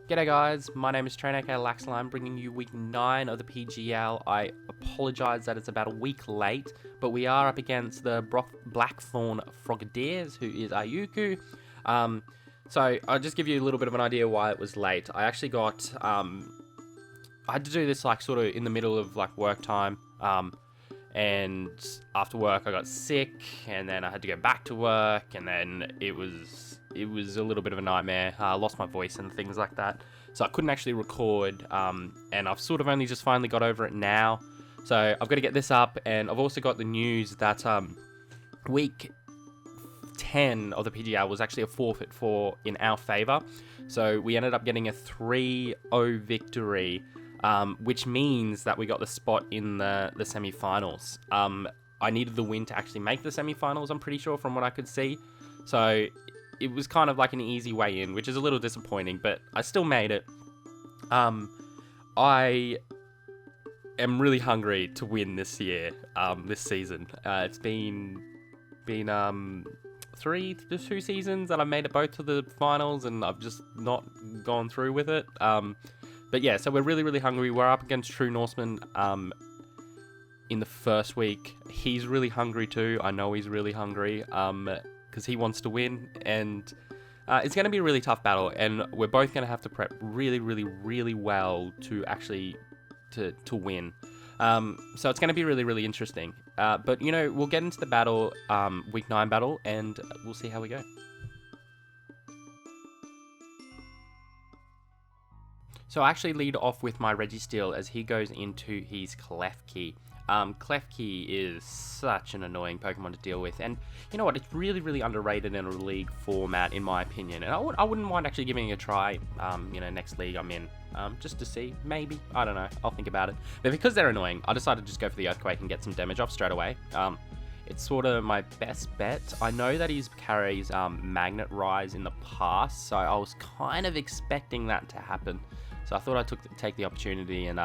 G'day guys, my name is Trainer aka LaxLime, bringing you week 9 of the PGL. I apologise that it's about a week late, but we are up against the Blackthorn Frogadiers, who is Iyokuu. So I'll just give you a little bit of an idea why it was late. I actually got, I had to do this like sort of in the middle of like work time, and after work I got sick, and then I had to go back to work, and then it was a little bit of a nightmare. I lost my voice and things like that, so I couldn't actually record, and I've sort of only just finally got over it now. So I've got to get this up, and I've also got the news that week 10 of the PGL was actually a forfeit in our favour. So we ended up getting a 3-0 victory, which means that we got the spot in the semi-finals. I needed the win to actually make the semi-finals, I'm pretty sure, from what I could see. So it was kind of like an easy way in, which is a little disappointing, but I still made it. I am really hungry to win this year, this season. It's been 2 seasons that I've made it both to the finals, and I've just not gone through with it. But yeah, so we're really, really hungry. We're up against True Norseman in the first week. He's really hungry too. I know he's really hungry. Because he wants to win, and it's going to be a really tough battle, and we're both going to have to prep really, really, really well to actually to win. So it's going to be really, really interesting. But you know, we'll get into the battle, week 9 battle, and we'll see how we go. So I actually lead off with my Registeel as he goes into his Klefki. Klefki is such an annoying Pokemon to deal with, and you know what, it's really, really underrated in a league format, in my opinion, and I wouldn't mind actually giving it a try, you know, next league I'm in, just to see, maybe, I don't know, I'll think about it. But because they're annoying, I decided to just go for the Earthquake and get some damage off straight away. It's sort of my best bet. I know that he carries Magnet Rise in the past, so I was kind of expecting that to happen, so I thought I'd take the opportunity and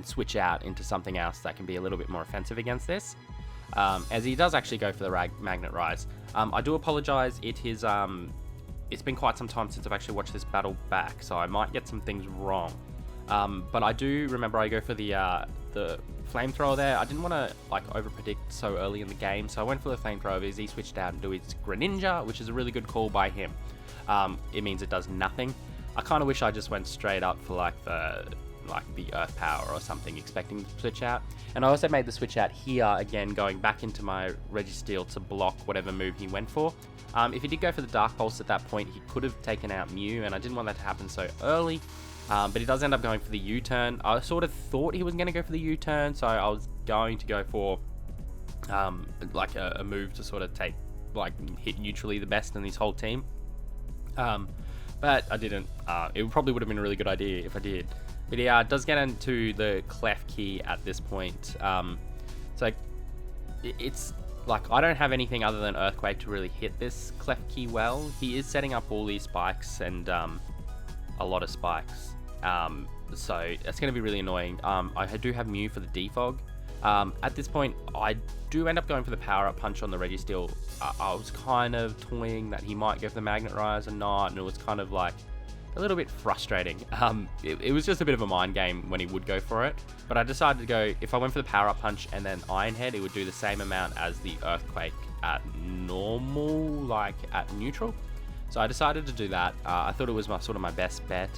switch out into something else that can be a little bit more offensive against this, as he does actually go for the Magnet Rise. I do apologize, it's been quite some time since I've actually watched this battle back, so I might get some things wrong, but I do remember I go for the Flamethrower there. I didn't want to like over predict so early in the game, so I went for the Flamethrower as he switched out into his Greninja, which is a really good call by him. It means it does nothing. I kind of wish I just went straight up for like the Earth Power or something, expecting to switch out. And I also made the switch out here, again, going back into my Registeel to block whatever move he went for. If he did go for the Dark Pulse at that point, he could have taken out Mew, and I didn't want that to happen so early. But he does end up going for the U-turn. I sort of thought he was going to go for the U-turn, so I was going to go for like a move to sort of hit neutrally the best in his whole team. But I didn't. It probably would have been a really good idea if I did. But yeah, it does get into the Klefki at this point. So it's like I don't have anything other than Earthquake to really hit this Klefki well. He is setting up all these spikes and a lot of spikes. So that's going to be really annoying. I do have Mew for the Defog. At this point, I do end up going for the Power Up Punch on the Registeel. I was kind of toying that he might go for the Magnet Rise or not, and it was kind of like a little bit frustrating. It was just a bit of a mind game when he would go for it, but I decided to go, if I went for the Power Up Punch and then Iron Head, it would do the same amount as the Earthquake at normal, like at neutral. So I decided to do that. I thought it was my best bet,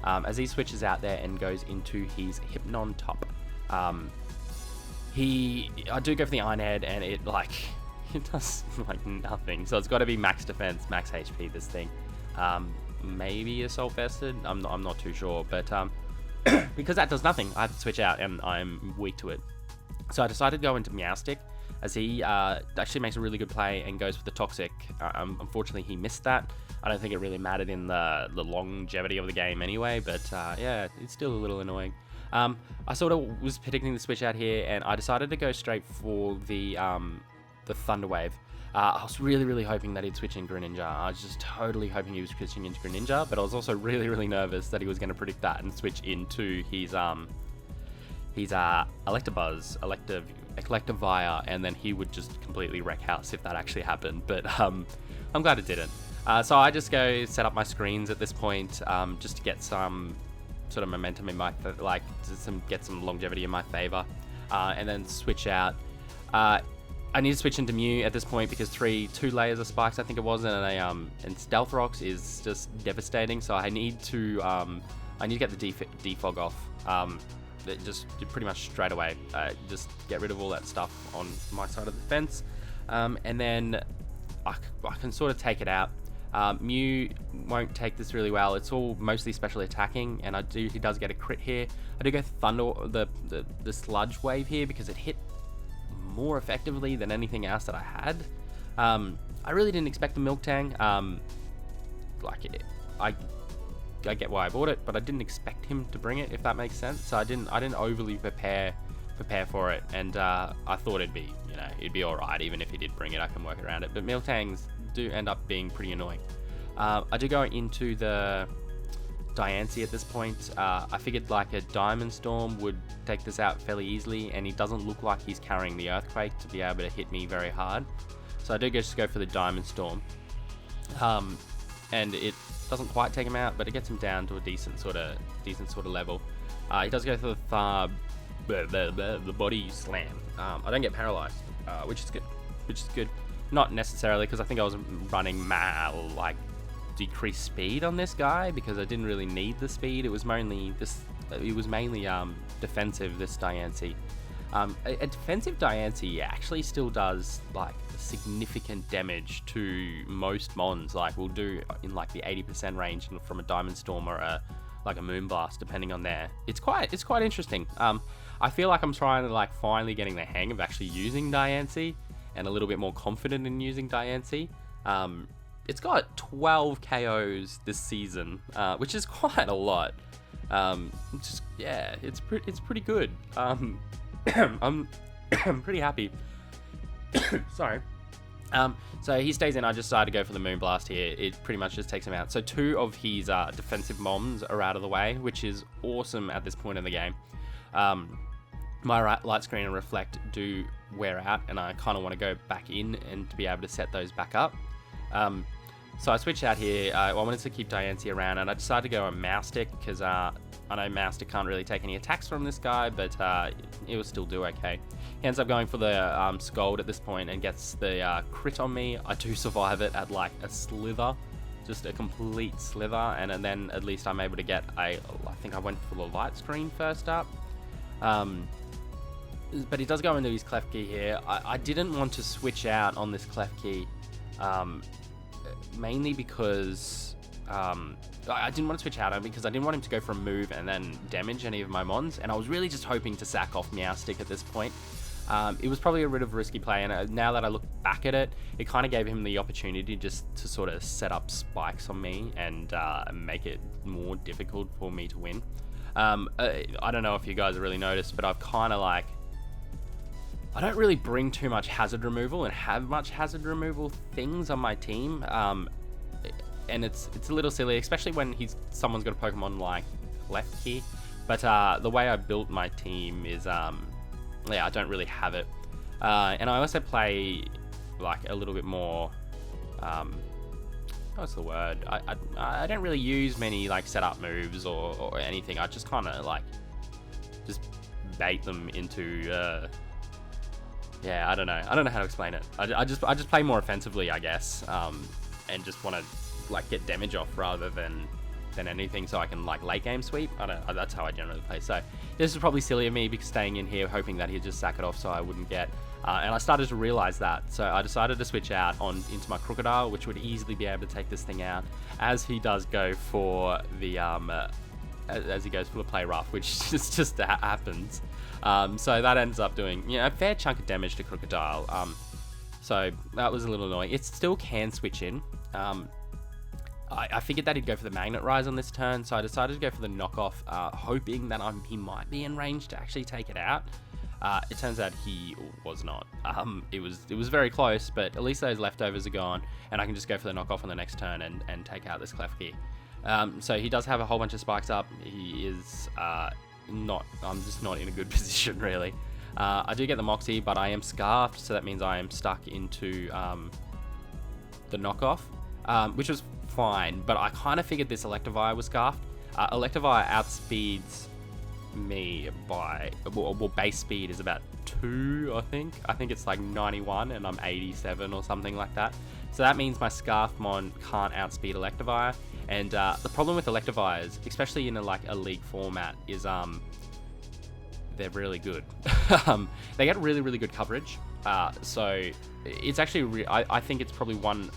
as he switches out there and goes into his Hypnon-Top. I do go for the Iron Head, and it does like nothing. So it's got to be max defense, max HP, this thing. Maybe Assault Vested, I'm not too sure, but because that does nothing, I have to switch out and I'm weak to it. So I decided to go into Meowstic, as he actually makes a really good play and goes for the Toxic. Unfortunately, he missed that. I don't think it really mattered in the longevity of the game anyway, but yeah, it's still a little annoying. I sort of was predicting the switch out here, and I decided to go straight for the Thunder Wave. I was really, really hoping that he'd switch in Greninja. I was just totally hoping he was switching into Greninja, but I was also really, really nervous that he was going to predict that and switch into his Electabuzz, Electivire, and then he would just completely wreck house if that actually happened. But I'm glad it didn't. So I just go set up my screens at this point, just to get some sort of momentum in my, like, get some longevity in my favor, and then switch out. I need to switch into Mew at this point because 2 layers of spikes, I think it was, and Stealth Rocks is just devastating. So I need to get the defog off, just pretty much straight away. Just get rid of all that stuff on my side of the fence, and then I can sort of take it out. Mew won't take this really well. It's all mostly special attacking, and he does get a crit here. I do go Thunder, the Sludge Wave here because it hit more effectively than anything else that I had. I really didn't expect the Miltank. I get why I bought it, but I didn't expect him to bring it, if that makes sense. So I didn't overly prepare for it, and I thought it'd be all right even if he did bring it. I can work around it. But Miltanks do end up being pretty annoying. I do go into the Diancie at this point. I figured like a Diamond Storm would take this out fairly easily, and he doesn't look like he's carrying the Earthquake to be able to hit me very hard. So I do just go for the Diamond Storm, and it doesn't quite take him out, but it gets him down to a decent sort of level. He does go for the Body Slam. I don't get paralyzed, which is good. Not necessarily, because I think I was running decreased speed on this guy because I didn't really need the speed. It was mainly defensive, this Diancie. A defensive Diancie actually still does like significant damage to most mons. Like will do in like the 80% range from a Diamond Storm or a Moonblast, depending on there. It's quite interesting. I feel like I'm trying to like finally getting the hang of actually using Diancie and a little bit more confident in using Diancie. It's got 12 KOs this season, which is quite a lot. It's pretty good. I'm pretty happy. Sorry. So he stays in. I just decided to go for the Moonblast here. It pretty much just takes him out. So 2 of his defensive moms are out of the way, which is awesome at this point in the game. My Light Screen and Reflect do wear out, and I kind of want to go back in and to be able to set those back up. So I switched out here. I wanted to keep Diancie around, and I decided to go on Moustick because I know Moustick can't really take any attacks from this guy, but it will still do okay. He ends up going for the Scold at this point and gets the crit on me. I do survive it at like a slither, just a complete slither, and then at least I'm able to get I think I went for the Light Screen first up. But he does go into his Klefki here. I didn't want to switch out on this Klefki, mainly because I didn't want to switch out on him because I didn't want him to go for a move and then damage any of my mons, and I was really just hoping to sack off Meowstick at this point. It was probably a bit of a risky play, and now that I look back at it, it kind of gave him the opportunity just to sort of set up spikes on me and make it more difficult for me to win. I don't know if you guys have really noticed, but I've kind of like, I don't really bring too much hazard removal and have much hazard removal things on my team, and it's a little silly, especially when someone's got a Pokemon like Klefki. But the way I built my team is, I don't really have it, and I also play like a little bit more. What's the word? I don't really use many like setup moves or anything. I just kind of like just bait them into. I don't know how to explain it. I just play more offensively, I guess, and just want to like get damage off rather than anything, so I can like late game sweep. That's how I generally play. So this is probably silly of me because staying in here hoping that he'd just sack it off so I wouldn't get. And I started to realize that, so I decided to switch out into my Crocodile, which would easily be able to take this thing out, as he does go for the as he goes for the Play Rough, which just happens. So that ends up doing a fair chunk of damage to Crocodile. So that was a little annoying. It still can switch in. I figured that he'd go for the Magnet Rise on this turn, so I decided to go for the Knockoff, hoping that he might be in range to actually take it out. It turns out he was not. It was very close, but at least those leftovers are gone, and I can just go for the Knockoff on the next turn and take out this Klefki. So he does have a whole bunch of spikes up. He is I'm just not in a good position, really. I do get the Moxie, but I am Scarfed, so that means I am stuck into the Knockoff. which was fine, but I kind of figured this Electivire was scarfed. Electivire outspeeds me by, well, base speed is about 2, I think. I think it's like 91 and I'm 87 or something like that. So that means my Scarf Mon can't outspeed Electivire. And the problem with Electivires, especially in a league format, is they're really good. They get really, really good coverage. So it's actually, I think it's probably one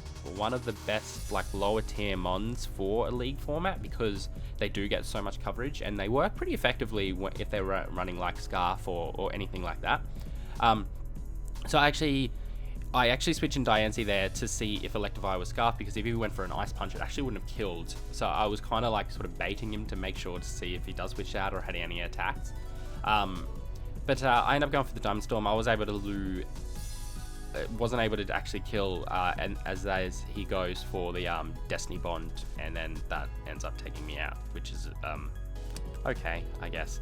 of the best like lower tier mons for a league format, because they do get so much coverage and they work pretty effectively if they're running like Scarf or anything like that. So I actually switched in Diancie there to see if Electivire was Scarf, because if he went for an Ice Punch, it actually wouldn't have killed. So I was kind of like sort of baiting him to make sure to see if he does switch out or had any attacks. But I ended up going for the Diamond Storm. I was able to wasn't able to actually kill, and as he goes for the Destiny Bond, and then that ends up taking me out, which is okay, I guess.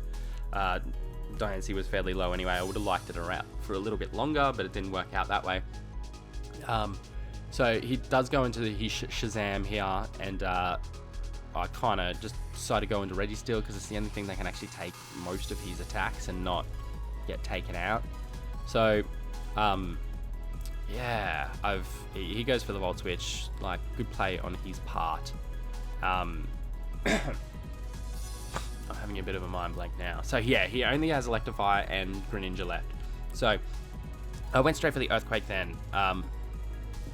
Diancie was fairly low anyway. I would have liked it around for a little bit longer, but it didn't work out that way. So he does go into his Shazam here, and I kind of just decided to go into Registeel because it's the only thing that can actually take most of his attacks and not get taken out. So yeah, he goes for the Volt Switch, like good play on his part. I'm having a bit of a mind blank now. So yeah, he only has Electivire and Greninja left. So I went straight for the Earthquake then,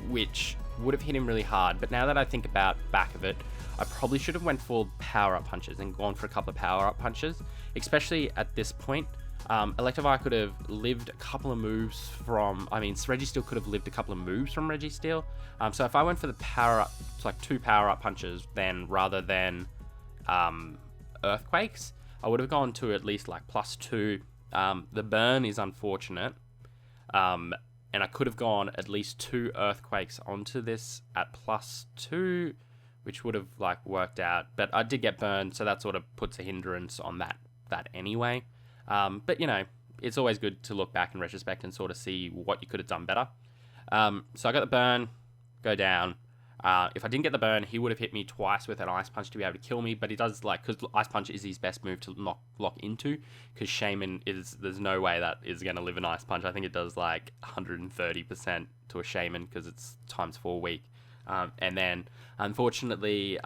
which would have hit him really hard. But now that I think about back of it, I probably should have went for power-up punches and gone for a couple of power-up punches, especially at this point. Electivire could have lived a couple of moves from, Registeel could have lived a couple of moves from Registeel. So if I went for the power-up, like 2 power-up punches, then rather than Earthquakes, I would have gone to at least like +2. The burn is unfortunate. And I could have gone at least 2 Earthquakes onto this at +2, which would have like worked out. But I did get burned, so that sort of puts a hindrance on that anyway. But you know, it's always good to look back in retrospect and sort of see what you could have done better. So I got the burn, go down. If I didn't get the burn, he would have hit me twice with an Ice Punch to be able to kill me, but he does, like, because Ice Punch is his best move to lock into, because Shaymin there's no way that is going to live an Ice Punch. I think it does like 130% to a Shaymin because it's ×4 weak. And then, unfortunately,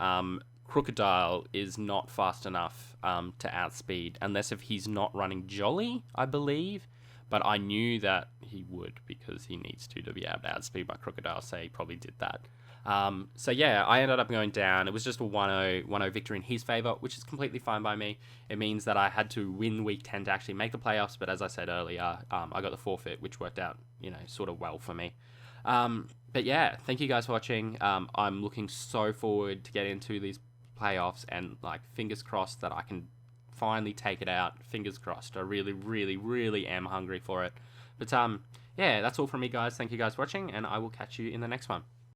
Crocodile is not fast enough to outspeed, unless if he's not running Jolly, I believe. But I knew that he would, because he needs to be able to outspeed my Crocodile, so he probably did that. So yeah, I ended up going down. It was just a 1-0 victory in his favour, which is completely fine by me. It means that I had to win week 10 to actually make the playoffs, but as I said earlier, I got the forfeit, which worked out, sort of well for me. But yeah, thank you guys for watching. I'm looking so forward to get into these playoffs, and like fingers crossed that I can finally take it out. Fingers crossed. I really, really, really am hungry for it. But yeah, that's all from me, guys. Thank you guys for watching, and I will catch you in the next one.